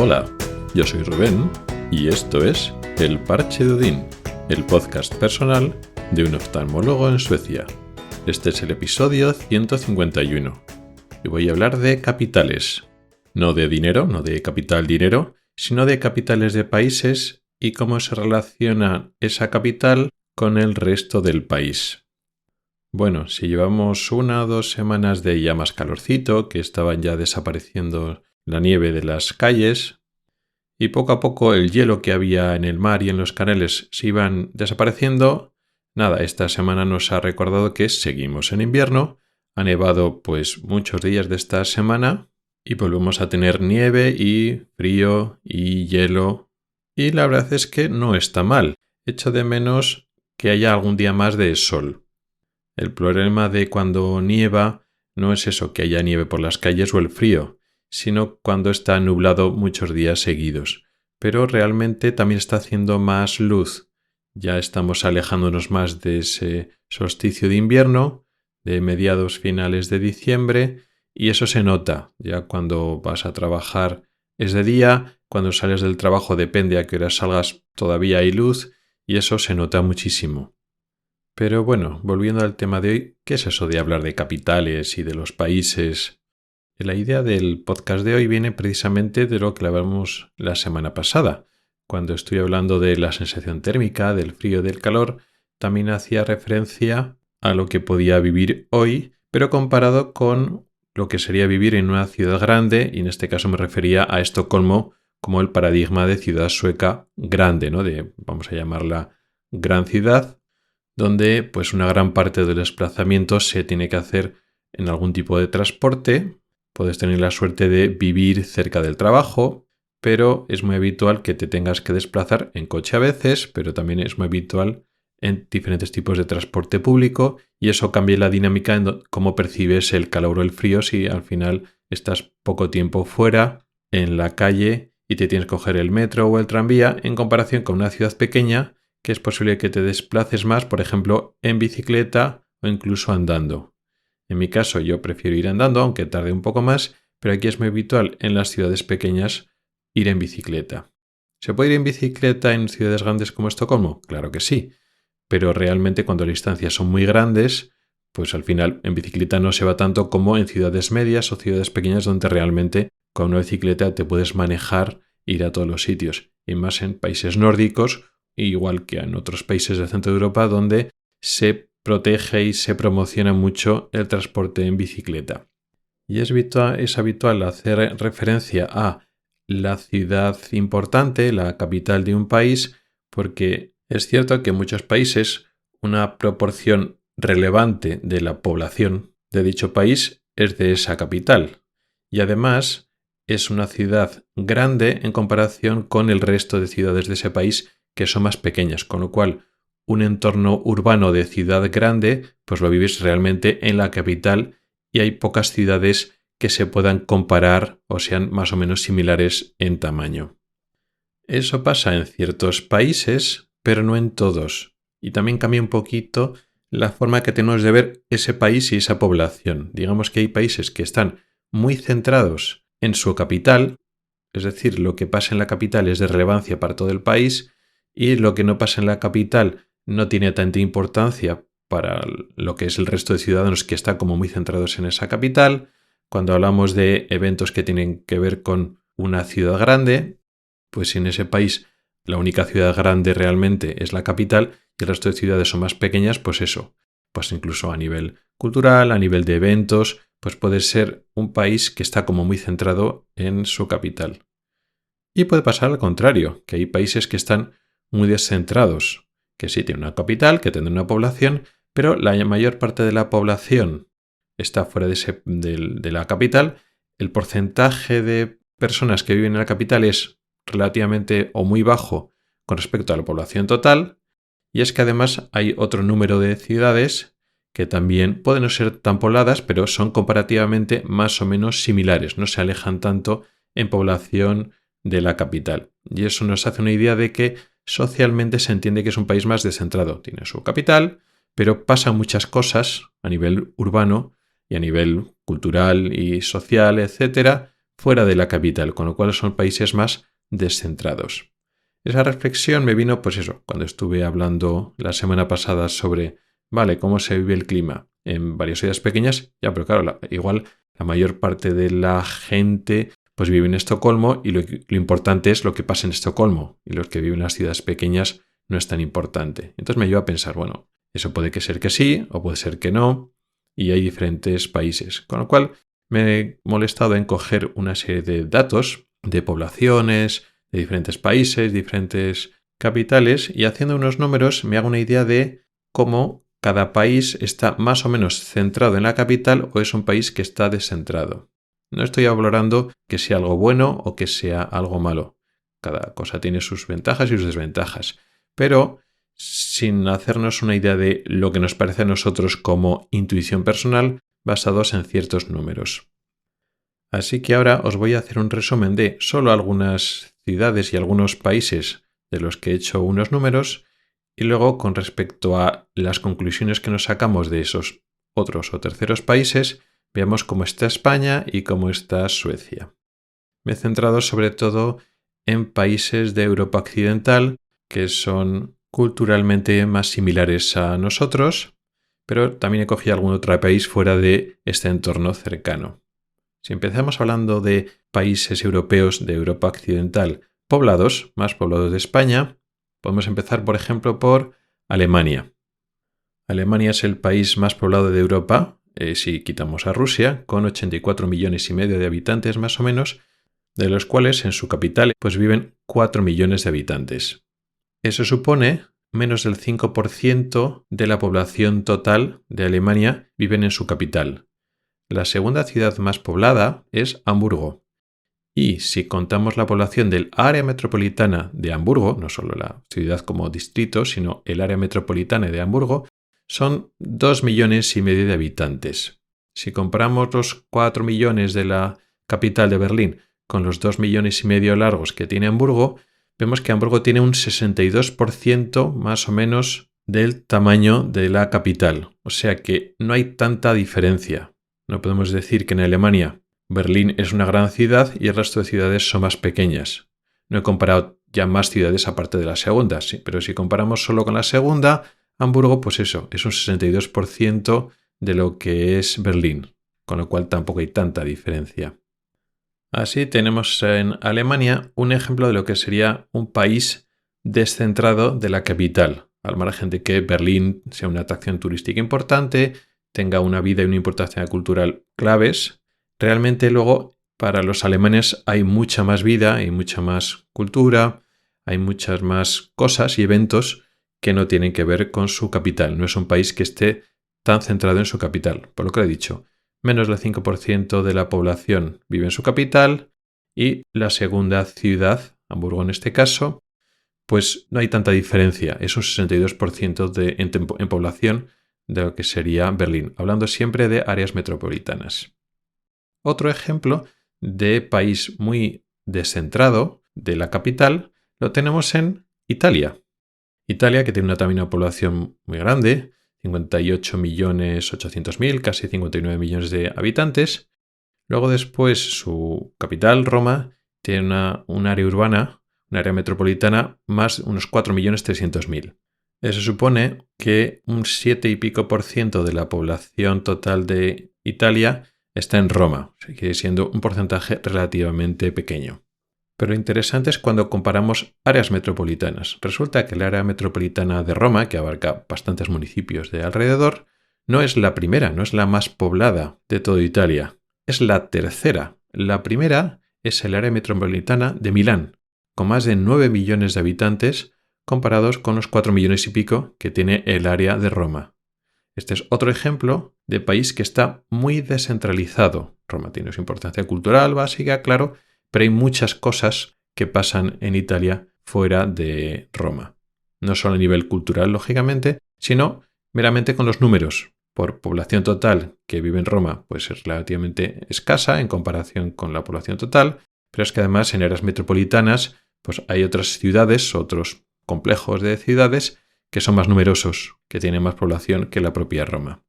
Hola, yo soy Rubén y esto es El Parche de Odín, el podcast personal de un oftalmólogo en Suecia. Este es el episodio 151 y voy a hablar de capitales. No de dinero, no de capital dinero, sino de capitales de países y cómo se relaciona esa capital con el resto del país. Bueno, si llevamos 1 o 2 semanas de ya más calorcito, que estaban ya desapareciendo la nieve de las calles, y poco a poco el hielo que había en el mar y en los canales se iban desapareciendo, nada, esta semana nos ha recordado que seguimos en invierno, ha nevado pues muchos días de esta semana y volvemos a tener nieve y frío y hielo, y la verdad es que no está mal, echo de menos que haya algún día más de sol. El problema de cuando nieva no es eso, que haya nieve por las calles o el frío, sino cuando está nublado muchos días seguidos. Pero realmente también está haciendo más luz. Ya estamos alejándonos más de ese solsticio de invierno, de mediados finales de diciembre, y eso se nota. Ya cuando vas a trabajar es de día, cuando sales del trabajo depende a qué hora salgas todavía hay luz, y eso se nota muchísimo. Pero bueno, volviendo al tema de hoy, ¿qué es eso de hablar de capitales y de los países? La idea del podcast de hoy viene precisamente de lo que hablamos la semana pasada. Cuando estoy hablando de la sensación térmica, del frío y del calor, también hacía referencia a lo que podía vivir hoy, pero comparado con lo que sería vivir en una ciudad grande, y en este caso me refería a Estocolmo como el paradigma de ciudad sueca grande, ¿no? Vamos a llamarla gran ciudad, donde pues una gran parte del desplazamiento se tiene que hacer en algún tipo de transporte. Puedes tener la suerte de vivir cerca del trabajo, pero es muy habitual que te tengas que desplazar en coche a veces, pero también es muy habitual en diferentes tipos de transporte público, y eso cambia la dinámica en cómo percibes el calor o el frío si al final estás poco tiempo fuera, en la calle, y te tienes que coger el metro o el tranvía en comparación con una ciudad pequeña, que es posible que te desplaces más, por ejemplo, en bicicleta o incluso andando. En mi caso, yo prefiero ir andando, aunque tarde un poco más, pero aquí es muy habitual en las ciudades pequeñas ir en bicicleta. ¿Se puede ir en bicicleta en ciudades grandes como Estocolmo? Claro que sí, pero realmente cuando las distancias son muy grandes, pues al final en bicicleta no se va tanto como en ciudades medias o ciudades pequeñas donde realmente con una bicicleta te puedes manejar e ir a todos los sitios, y más en países nórdicos, igual que en otros países del centro de Europa donde se protege y se promociona mucho el transporte en bicicleta. Y es habitual hacer referencia a la ciudad importante, la capital de un país, porque es cierto que en muchos países una proporción relevante de la población de dicho país es de esa capital. Y además es una ciudad grande en comparación con el resto de ciudades de ese país que son más pequeñas, con lo cual un entorno urbano de ciudad grande pues lo vives realmente en la capital, y hay pocas ciudades que se puedan comparar o sean más o menos similares en tamaño. Eso pasa en ciertos países, pero no en todos, y también cambia un poquito la forma que tenemos de ver ese país y esa población. Digamos que hay países que están muy centrados en su capital, es decir, lo que pasa en la capital es de relevancia para todo el país, y lo que no pasa en la capital no tiene tanta importancia para lo que es el resto de ciudadanos que están como muy centrados en esa capital. Cuando hablamos de eventos que tienen que ver con una ciudad grande, pues si en ese país la única ciudad grande realmente es la capital y el resto de ciudades son más pequeñas, pues eso, pues incluso a nivel cultural, a nivel de eventos, pues puede ser un país que está como muy centrado en su capital. Y puede pasar al contrario, que hay países que están muy descentrados, que sí tienen una capital, que tienen una población, pero la mayor parte de la población está fuera de la capital. El porcentaje de personas que viven en la capital es relativamente o muy bajo con respecto a la población total, y es que además hay otro número de ciudades que también pueden no ser tan pobladas, pero son comparativamente más o menos similares, no se alejan tanto en población de la capital. Y eso nos hace una idea de que socialmente se entiende que es un país más descentrado. Tiene su capital, pero pasan muchas cosas a nivel urbano y a nivel cultural y social, etcétera, fuera de la capital, con lo cual son países más descentrados. Esa reflexión me vino, cuando estuve hablando la semana pasada sobre, cómo se vive el clima en varias ciudades pequeñas, pero claro, igual la mayor parte de la gente pues vive en Estocolmo y lo importante es lo que pasa en Estocolmo, y los que viven en las ciudades pequeñas no es tan importante. Entonces me lleva a pensar, eso puede ser que sí o puede ser que no, y hay diferentes países, con lo cual me he molestado en coger una serie de datos de poblaciones, de diferentes países, diferentes capitales, y haciendo unos números me hago una idea de cómo cada país está más o menos centrado en la capital o es un país que está descentrado. No estoy valorando que sea algo bueno o que sea algo malo. Cada cosa tiene sus ventajas y sus desventajas, pero sin hacernos una idea de lo que nos parece a nosotros como intuición personal basados en ciertos números. Así que ahora os voy a hacer un resumen de solo algunas ciudades y algunos países de los que he hecho unos números, y luego con respecto a las conclusiones que nos sacamos de esos otros o terceros países, veamos cómo está España y cómo está Suecia. Me he centrado sobre todo en países de Europa Occidental que son culturalmente más similares a nosotros, pero también he cogido algún otro país fuera de este entorno cercano. Si empezamos hablando de países europeos de Europa Occidental poblados, más poblados de España, podemos empezar, por ejemplo, por Alemania. Alemania es el país más poblado de Europa, si quitamos a Rusia, con 84 millones y medio de habitantes más o menos, de los cuales en su capital viven 4 millones de habitantes. Eso supone menos del 5% de la población total de Alemania viven en su capital. La segunda ciudad más poblada es Hamburgo. Y si contamos la población del área metropolitana de Hamburgo, no solo la ciudad como distrito, sino el área metropolitana de Hamburgo, son 2 millones y medio de habitantes. Si comparamos los 4 millones de la capital de Berlín con los 2 millones y medio largos que tiene Hamburgo, vemos que Hamburgo tiene un 62% más o menos del tamaño de la capital. O sea que no hay tanta diferencia. No podemos decir que en Alemania Berlín es una gran ciudad y el resto de ciudades son más pequeñas. No he comparado ya más ciudades aparte de la segunda, sí, pero si comparamos solo con la segunda, Hamburgo, es un 62% de lo que es Berlín, con lo cual tampoco hay tanta diferencia. Así tenemos en Alemania un ejemplo de lo que sería un país descentrado de la capital, al margen de que Berlín sea una atracción turística importante, tenga una vida y una importancia cultural claves. Realmente luego para los alemanes hay mucha más vida, hay mucha más cultura, hay muchas más cosas y eventos que no tienen que ver con su capital. No es un país que esté tan centrado en su capital, por lo que he dicho. Menos del 5% de la población vive en su capital y la segunda ciudad, Hamburgo en este caso, no hay tanta diferencia. Es un 62% en población de lo que sería Berlín, hablando siempre de áreas metropolitanas. Otro ejemplo de país muy descentrado de la capital lo tenemos en Italia. Italia, que tiene también una población muy grande, 58.800.000, casi 59 millones de habitantes. Luego después su capital, Roma, tiene un área urbana, un área metropolitana, más unos 4.300.000. Eso supone que un 7 y pico % de la población total de Italia está en Roma, sigue siendo un porcentaje relativamente pequeño. Pero lo interesante es cuando comparamos áreas metropolitanas. Resulta que el área metropolitana de Roma, que abarca bastantes municipios de alrededor, no es la primera, no es la más poblada de toda Italia. Es la tercera. La primera es el área metropolitana de Milán, con más de 9 millones de habitantes, comparados con los 4 millones y pico que tiene el área de Roma. Este es otro ejemplo de país que está muy descentralizado. Roma tiene su importancia cultural básica, claro, pero hay muchas cosas que pasan en Italia fuera de Roma. No solo a nivel cultural, lógicamente, sino meramente con los números. Por población total que vive en Roma, es relativamente escasa en comparación con la población total, pero es que además en áreas metropolitanas hay otras ciudades, otros complejos de ciudades que son más numerosos, que tienen más población que la propia Roma.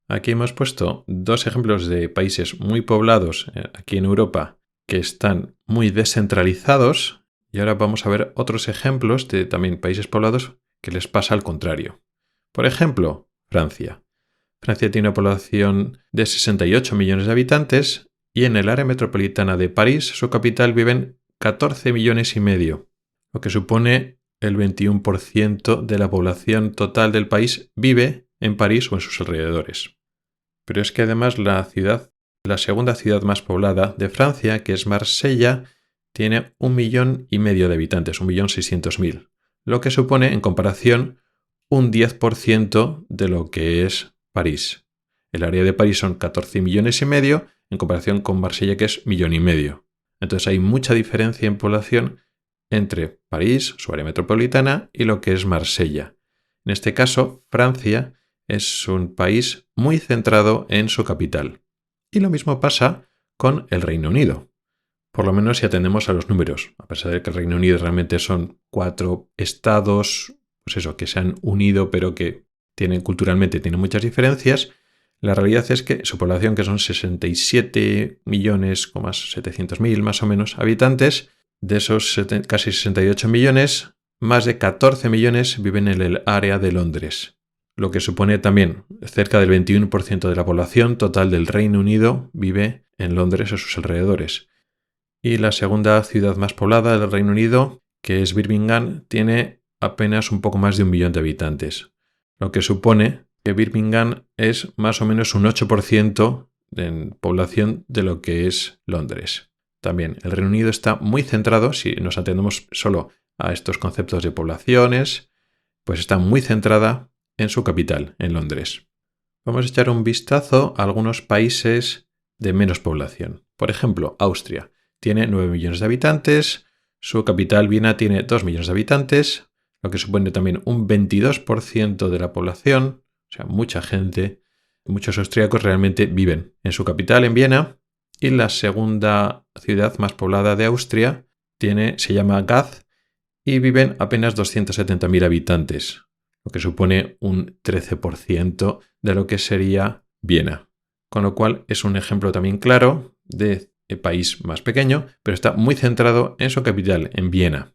Aquí hemos puesto dos ejemplos de países muy poblados aquí en Europa que están muy descentralizados y ahora vamos a ver otros ejemplos de también países poblados que les pasa al contrario. Por ejemplo, Francia. Francia tiene una población de 68 millones de habitantes y en el área metropolitana de París, su capital, viven 14 millones y medio, lo que supone el 21% de la población total del país vive en París o en sus alrededores. Pero es que además la segunda ciudad más poblada de Francia, que es Marsella, tiene 1,5 millones de habitantes, 1.600.000, lo que supone en comparación un 10% de lo que es París. El área de París son 14 millones y medio en comparación con Marsella, que es 1,5 millones. Entonces hay mucha diferencia en población entre París, su área metropolitana, y lo que es Marsella. En este caso, Francia es un país muy centrado en su capital. Y lo mismo pasa con el Reino Unido. Por lo menos si atendemos a los números, a pesar de que el Reino Unido realmente son 4 estados, que se han unido pero que culturalmente tienen muchas diferencias, la realidad es que su población, que son 67 millones, 700.000 más o menos habitantes, de esos casi 68 millones, más de 14 millones viven en el área de Londres, lo que supone también cerca del 21% de la población total del Reino Unido vive en Londres o sus alrededores. Y la segunda ciudad más poblada del Reino Unido, que es Birmingham, tiene apenas un poco más de 1 millón de habitantes, lo que supone que Birmingham es más o menos un 8% en población de lo que es Londres. También el Reino Unido está muy centrado, si nos atendemos solo a estos conceptos de poblaciones, pues está muy centrada en su capital, en Londres. Vamos a echar un vistazo a algunos países de menos población. Por ejemplo, Austria tiene 9 millones de habitantes, su capital Viena tiene 2 millones de habitantes, lo que supone también un 22% de la población, o sea, mucha gente. Muchos austríacos realmente viven en su capital, en Viena, y la segunda ciudad más poblada de Austria se llama Graz y viven apenas 270.000 habitantes, lo que supone un 13% de lo que sería Viena. Con lo cual es un ejemplo también claro de país más pequeño, pero está muy centrado en su capital, en Viena.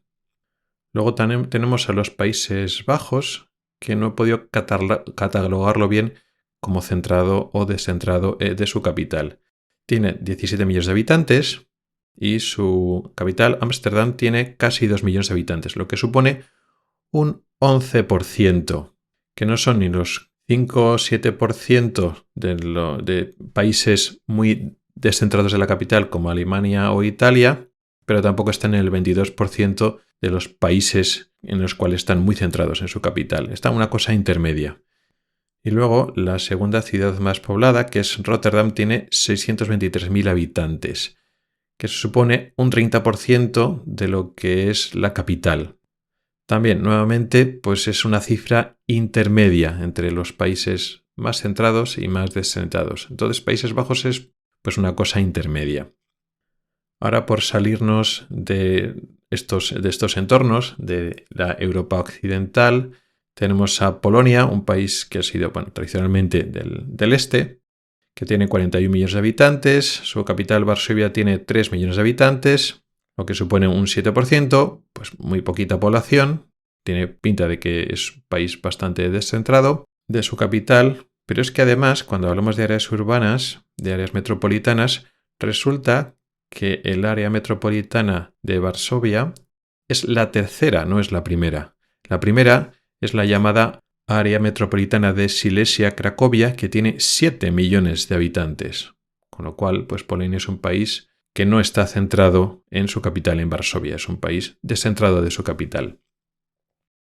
Luego tenemos a los Países Bajos, que no he podido catalogarlo bien como centrado o descentrado de su capital. Tiene 17 millones de habitantes y su capital, Ámsterdam, tiene casi 2 millones de habitantes, lo que supone un 11%, que no son ni los 5 o 7% de países muy descentrados de la capital como Alemania o Italia, pero tampoco están en el 22% de los países en los cuales están muy centrados en su capital. Está una cosa intermedia. Y luego la segunda ciudad más poblada, que es Rotterdam, tiene 623.000 habitantes, que supone un 30% de lo que es la capital. También, nuevamente, pues es una cifra intermedia entre los países más centrados y más descentrados. Entonces, Países Bajos es pues una cosa intermedia. Ahora, por salirnos de estos entornos de la Europa occidental, tenemos a Polonia, un país que ha sido tradicionalmente del este, que tiene 41 millones de habitantes. Su capital, Varsovia, tiene 3 millones de habitantes, lo que supone un 7%, pues muy poquita población. Tiene pinta de que es un país bastante descentrado de su capital, pero es que además, cuando hablamos de áreas urbanas, de áreas metropolitanas, resulta que el área metropolitana de Varsovia es la tercera, no es la primera. La primera es la llamada área metropolitana de Silesia-Cracovia, que tiene 7 millones de habitantes. Con lo cual, pues Polonia es un país que no está centrado en su capital, en Varsovia. Es un país descentrado de su capital.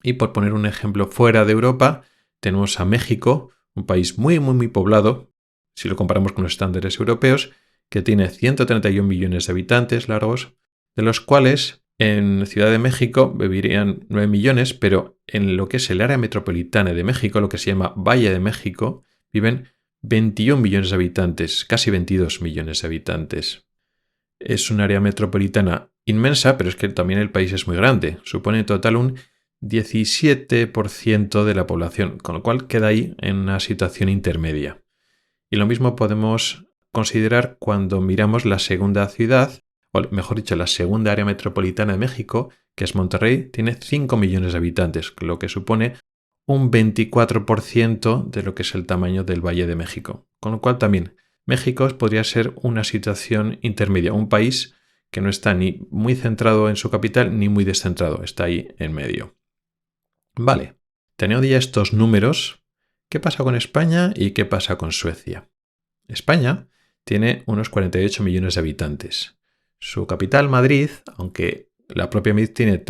Y por poner un ejemplo fuera de Europa, tenemos a México, un país muy, muy, muy poblado, si lo comparamos con los estándares europeos, que tiene 131 millones de habitantes largos, de los cuales en Ciudad de México vivirían 9 millones, pero en lo que es el área metropolitana de México, lo que se llama Valle de México, viven 21 millones de habitantes, casi 22 millones de habitantes. Es un área metropolitana inmensa, pero es que también el país es muy grande. Supone en total un 17% de la población, con lo cual queda ahí en una situación intermedia. Y lo mismo podemos considerar cuando miramos la segunda ciudad, o mejor dicho, la segunda área metropolitana de México, que es Monterrey, tiene 5 millones de habitantes, lo que supone un 24% de lo que es el tamaño del Valle de México. Con lo cual también México podría ser una situación intermedia, un país que no está ni muy centrado en su capital ni muy descentrado, está ahí en medio. Vale, teniendo ya estos números, ¿qué pasa con España y qué pasa con Suecia? España tiene unos 48 millones de habitantes. Su capital, Madrid, aunque la propia Madrid tiene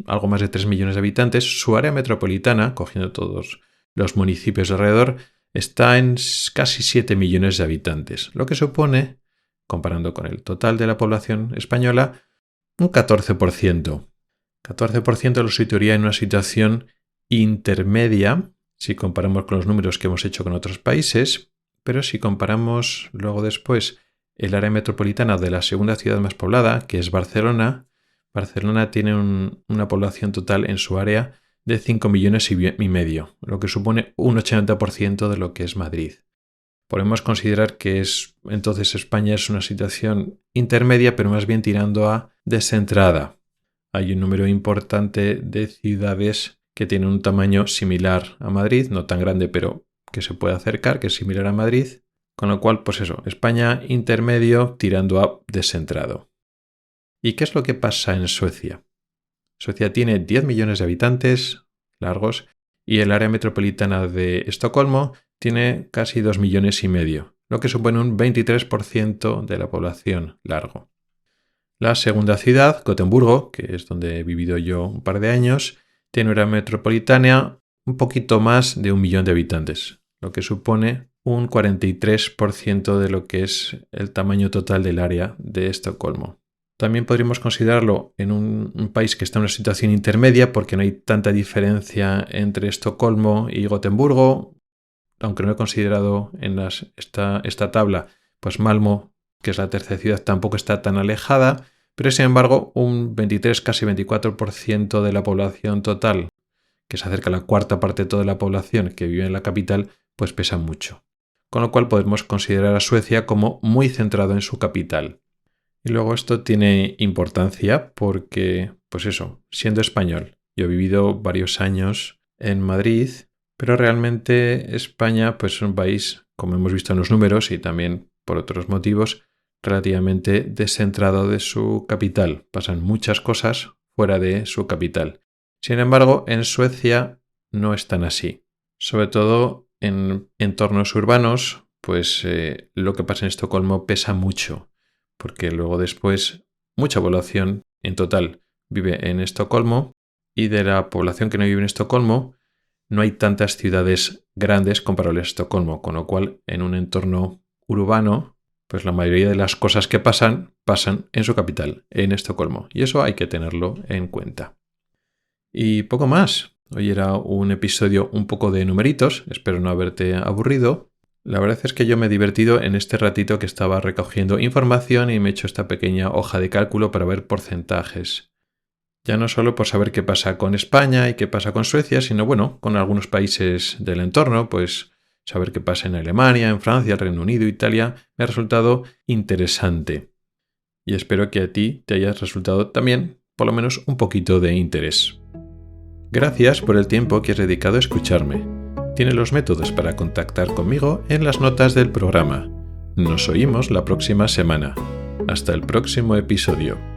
algo más de 3 millones de habitantes, su área metropolitana, cogiendo todos los municipios de alrededor, está en casi 7 millones de habitantes, lo que supone, comparando con el total de la población española, un 14%. 14% lo situaría en una situación intermedia, si comparamos con los números que hemos hecho con otros países, pero si comparamos luego después el área metropolitana de la segunda ciudad más poblada, que es Barcelona, Barcelona tiene una población total en su área de 5 millones y medio, lo que supone un 80% de lo que es Madrid. Podemos considerar que entonces España es una situación intermedia, pero más bien tirando a descentrada. Hay un número importante de ciudades que tienen un tamaño similar a Madrid, no tan grande, pero que se puede acercar, que es similar a Madrid. Con lo cual, pues eso, España intermedio tirando a descentrado. ¿Y qué es lo que pasa en Suecia? Suecia tiene 10 millones de habitantes largos y el área metropolitana de Estocolmo tiene casi 2 millones y medio, lo que supone un 23% de la población largo. La segunda ciudad, Gotemburgo, que es donde he vivido yo un par de años, tiene una área metropolitana un poquito más de 1 millón de habitantes, lo que supone un 43% de lo que es el tamaño total del área de Estocolmo. También podríamos considerarlo en un país que está en una situación intermedia porque no hay tanta diferencia entre Estocolmo y Gotemburgo, aunque no he considerado en esta tabla, pues Malmö, que es la tercera ciudad, tampoco está tan alejada, pero sin embargo un 23, casi 24% de la población total, que se acerca a la cuarta parte de toda la población que vive en la capital, pues pesa mucho. Con lo cual podemos considerar a Suecia como muy centrado en su capital. Y luego esto tiene importancia porque, pues eso, siendo español, yo he vivido varios años en Madrid, pero realmente España pues es un país, como hemos visto en los números y también por otros motivos, relativamente descentrado de su capital. Pasan muchas cosas fuera de su capital. Sin embargo, en Suecia no es tan así. Sobre todo en entornos urbanos, pues lo que pasa en Estocolmo pesa mucho, porque luego después mucha población en total vive en Estocolmo y de la población que no vive en Estocolmo no hay tantas ciudades grandes comparables a Estocolmo, con lo cual en un entorno urbano pues la mayoría de las cosas que pasan en su capital, en Estocolmo, y eso hay que tenerlo en cuenta. Y poco más. Hoy era un episodio un poco de numeritos, espero no haberte aburrido. La verdad es que yo me he divertido en este ratito que estaba recogiendo información y me he hecho esta pequeña hoja de cálculo para ver porcentajes. Ya no solo por saber qué pasa con España y qué pasa con Suecia, sino bueno, con algunos países del entorno, pues saber qué pasa en Alemania, en Francia, el Reino Unido, Italia, me ha resultado interesante. Y espero que a ti te haya resultado también, por lo menos, un poquito de interés. Gracias por el tiempo que has dedicado a escucharme. Tienes los métodos para contactar conmigo en las notas del programa. Nos oímos la próxima semana. Hasta el próximo episodio.